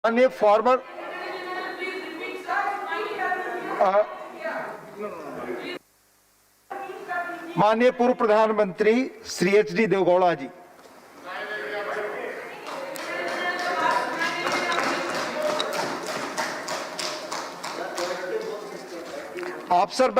माननीय फॉर्मर माननीय पूर्व प्रधानमंत्री श्री एच.डी. देवगौड़ा जी। आप सर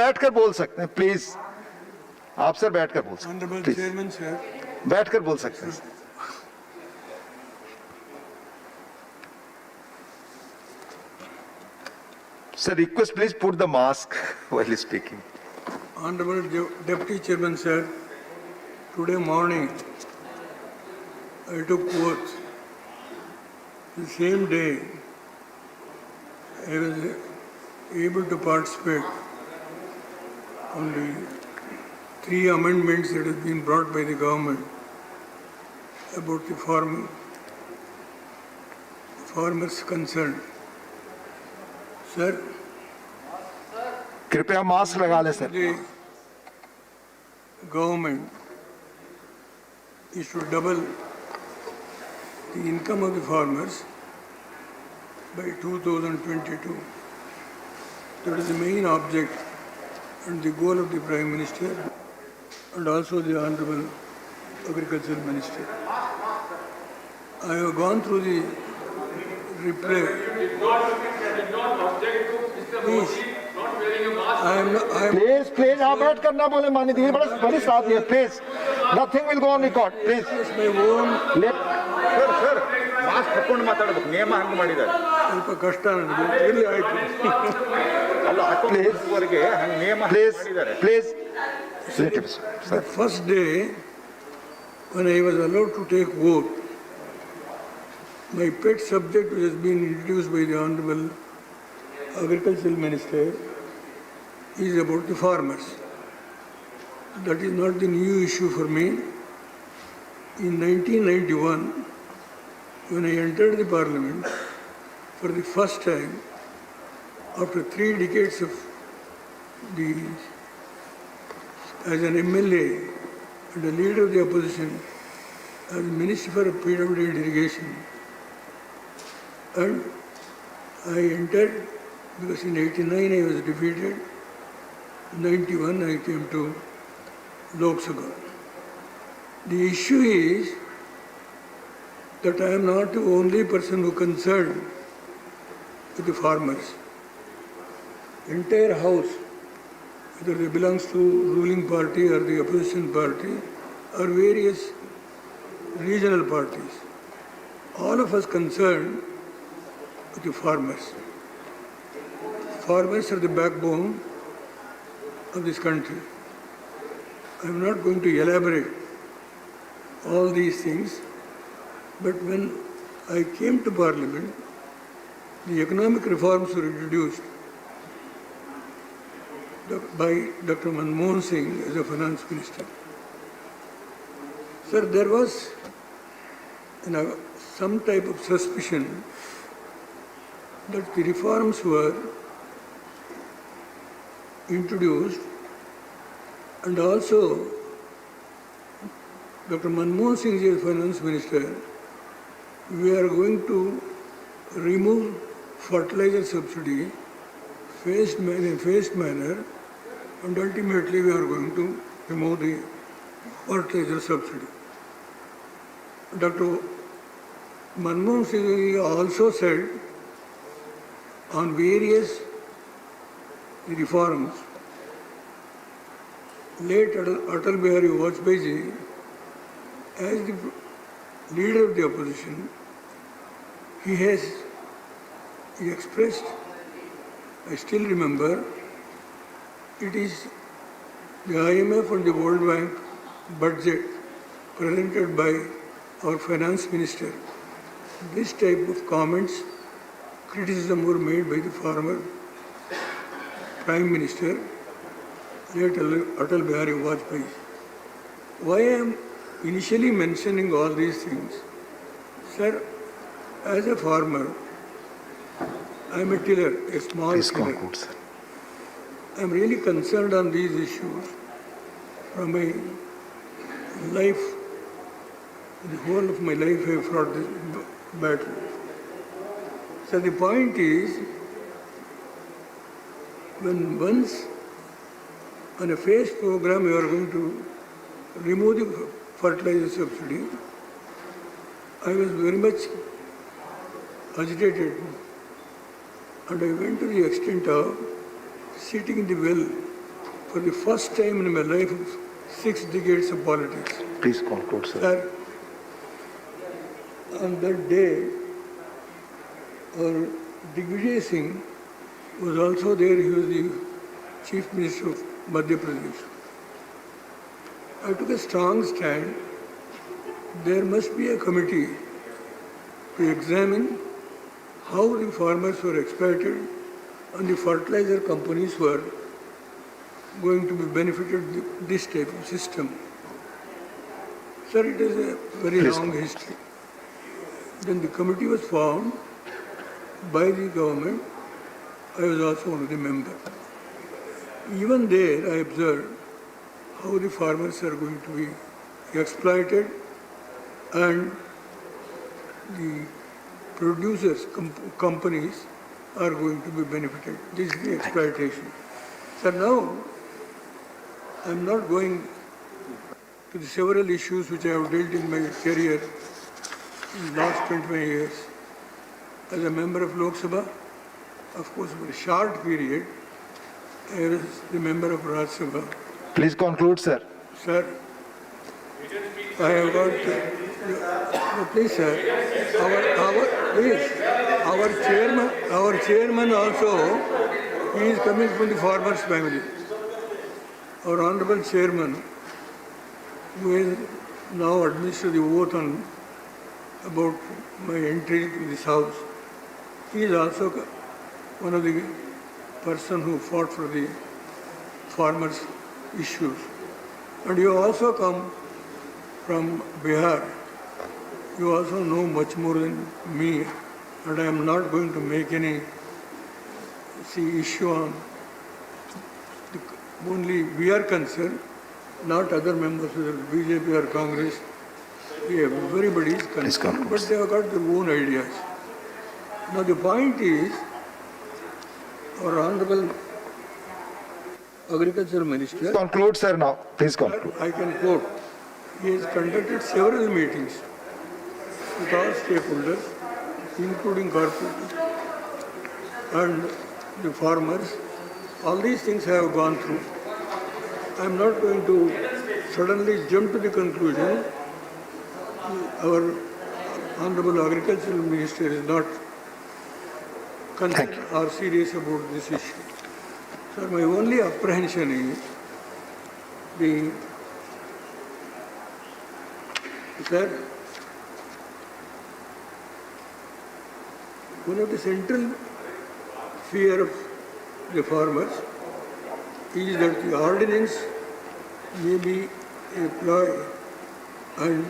बैठकर बोल सकते हैं, प्लीज। आप सर बैठकर बोल सकते हैं, प्लीज। चेयरमैन सर, बैठकर बोल सकते हैं। Sir, request please put the mask while speaking. Honorable Deputy Chairman sir, today morning I took oath. The same day I was able to participate on the 3 amendments that have been brought by the government about the farmers concerned. Sir, कृपया mask लगा ले sir. the government is to double the income of the farmers by 2022. That is the main object and the goal of the Prime Minister and also the Honorable Agricultural Minister. I have gone through the reply. Please, please आप बैठ कर ना बोले माननीय दीदी, बड़ी साथ है, please. Nothing will go on record, please. my own sir mask ಹಾಕೊಂಡು ಮಾತಾಡಬೇಕು, ನಿಯಮ ಹಂಗೆ ಮಾಡಿದ್ದಾರೆ. ಸ್ವಲ್ಪ ಕಷ್ಟ ನನಗೆ ಎಲ್ಲಿ ಆಯ್ತು. ಅಲ್ಲ ಹಾಕೋವರೆಗೆ ಹಂಗೆ ನಿಯಮ ಮಾಡಿದ್ದಾರೆ. Please The first day when I was allowed to take vote, my pet subject which has been introduced by the Honorable Agricultural Minister is about the farmers. That is not the new issue for me. In 1991, when I entered the Parliament for the first time, after 3 decades of as an MLA and a leader of the opposition, as Minister for PWD and Irrigation, and I entered because in 89 I was defeated, 91 I came to Lok Sabha. The issue is that I am not the only person who concerned with the farmers. Entire house, whether they belongs to ruling party or the opposition party or various regional parties, all of us concerned with the farmers. Farmers are the backbone of this country. I am not going to elaborate all these things, but when I came to Parliament, the economic reforms were introduced by Dr. Manmohan Singh as a finance minister. Sir, there was some type of suspicion that the reforms were introduced and also Dr. Manmohan Singh as finance minister, we are going to remove fertilizer subsidy in a phased manner, and ultimately we are going to remove the fertilizer subsidy. Dr. Manmohan Singh also said on various reforms, late Atal Bihari Vajpayee ji, as the leader of the opposition, he expressed, I still remember, it is the IMF and the World Bank budget presented by our finance minister. This type of comments, criticism were made by the former Prime Minister, late Atal Bihari Vajpayee. Why I am initially mentioning all these things? Sir, as a farmer, I am a tiller, a small Please tiller. conclude, sir. I am really concerned on these issues from my life, the whole of my life I have fought this battle. So the point is, when once on a phase program you are going to remove the fertilizer subsidy, I was very much agitated, and I went to the extent of sitting in the well for the first time in my life of 6 decades of politics. Please conclude, sir. Sir, on that day, our Digvijay Singh was also there. He was the Chief Minister of Madhya Pradesh. I took a strong stand. There must be a committee to examine how the farmers were exploited and the fertilizer companies were going to be benefited with this type of system. Sir, it is a very Please long go. history. Then the committee was formed by the government. I was also one of the members. Even there, I observed how the farmers are going to be exploited and the producers, companies are going to be benefited. This is the exploitation. So now, I'm not going to the several issues which I have dealt in my career in the last 25 years. As a member of Lok Sabha, of course, for a short period, I was the member of Rajya Sabha. Please conclude, sir. Sir, I have got please, sir. Our chairman also, he is coming from the farmers' family. Our honorable chairman, who is now administered the oath on about my entry to this house, he is also one of the person who fought for the farmers' issues. And you also come from Bihar. You also know much more than me, and I am not going to make any issue on only we are concerned, not other members of the BJP or Congress. Everybody is concerned, but they have got their own ideas. Now the point is, our honorable Agriculture Minister, Conclude, sir, now. Please conclude. I can quote, he has conducted several meetings with all stakeholders, including corporates and the farmers. All these things I have gone through. I am not going to suddenly jump to the conclusion. Our Honorable Agricultural Minister is not concerned or serious about this issue. So my only apprehension is that one of the central fear of the farmers is that the ordinance may be employed and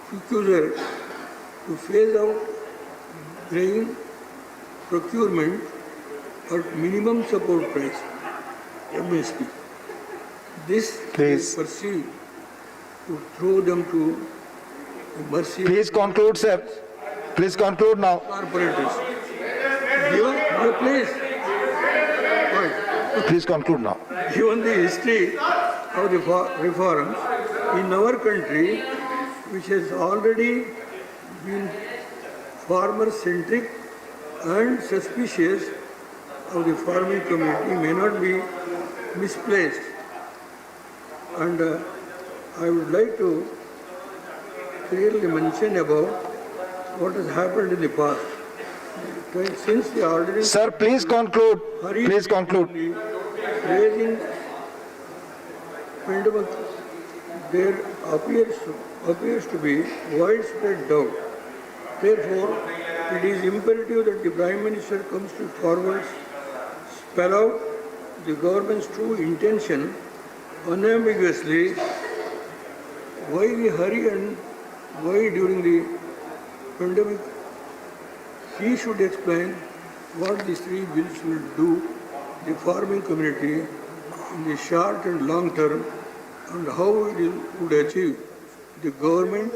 peculiar to phase out grain procurement at minimum support price, MSP. This is perceived to throw them to the mercy Please conclude, sir. Please conclude now. of corporators. Please. Right. Please conclude now. Given the history of the reforms in our country, which has already been farmer-centric and suspicious of the farming community, may not be misplaced. And I would like to clearly mention about what has happened in the past. Since the ordinance... Sir, please conclude. Please conclude. Raising pandemic, there appears to be widespread doubt. Therefore, it is imperative that the Prime Minister comes to forward, spell out the government's true intention unambiguously, why the hurry and why during the pandemic. He should explain what these three bills will do the farming community in the short and long term and how it would achieve the government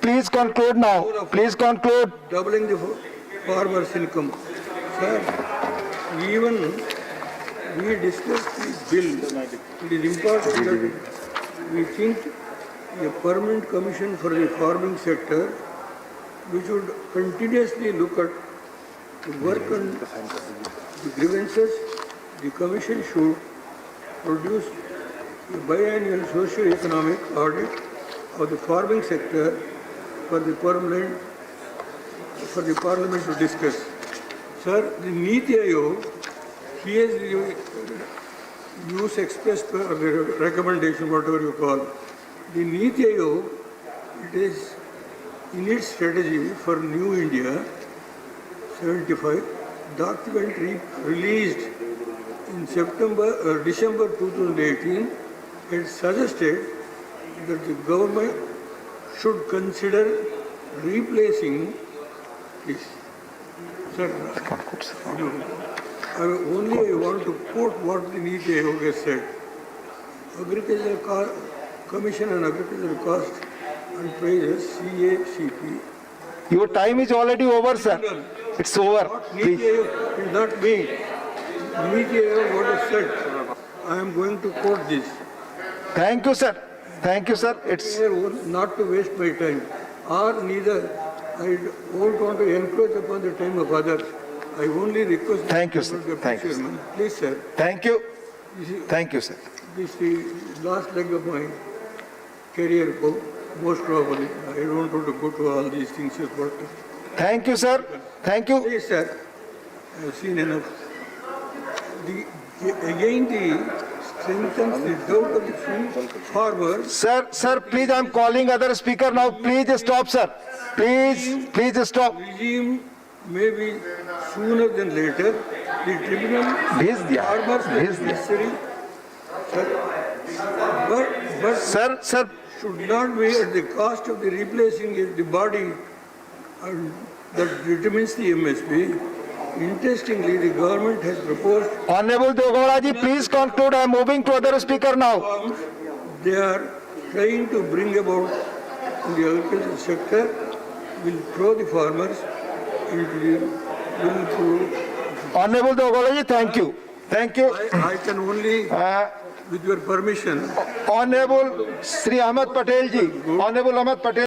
please conclude now. Please conclude. doubling the farmers' income. Sir, even we discussed this bill, it is important that we think a permanent commission for the farming sector, which would continuously look at the work on the grievances. The commission should produce a biannual socio-economic audit of the farming sector for the parliament to discuss. Sir, the Niti Aayog, here's the use expressed or the recommendation, whatever you call. The Niti Aayog, it is in its strategy for New India 75 document released in December 2018, it suggested that the government should consider replacing this. Sir, I want to quote what the Niti Aayog has said. Agricultural Commission on Agricultural Cost and Prices, CACP. Your time is already over, sir. It's over. Niti Please. Aayog is not me. Niti Aayog what has said. I am going to quote this. Thank you, sir. Thank you, sir. It's Not to waste my time, or neither I don't want to encroach upon the time of others. I only request. Thank you, sir. Deputy Thank you, sir. Chairman. Please, sir. thank you. This is, Thank you, sir. this is the last leg of my career, most probably. I don't want to go to all these things. But Thank you, sir. Thank you. please, sir, I have seen enough. Again, the strengthens the doubt of the farmers. Sir, please, I'm calling other speaker now. Please stop, sir. Please stop. Regime may be sooner than later. The tribunal भेज दिया, farmers may भेज be दिया। necessary. Sir, but Sir, should not be at the cost of the replacing the body and that determines the MSP. Interestingly, the government has proposed Honorable Deogoda ji, please conclude. I'm moving to other speaker now. reforms they are trying to bring about in the agricultural sector will throw the farmers into the will through. Honorable Deogoda ji, thank you. Thank you. I can only, with your permission, Honorable Sri Ahmed Patel ji. Honorable Ahmed Patel.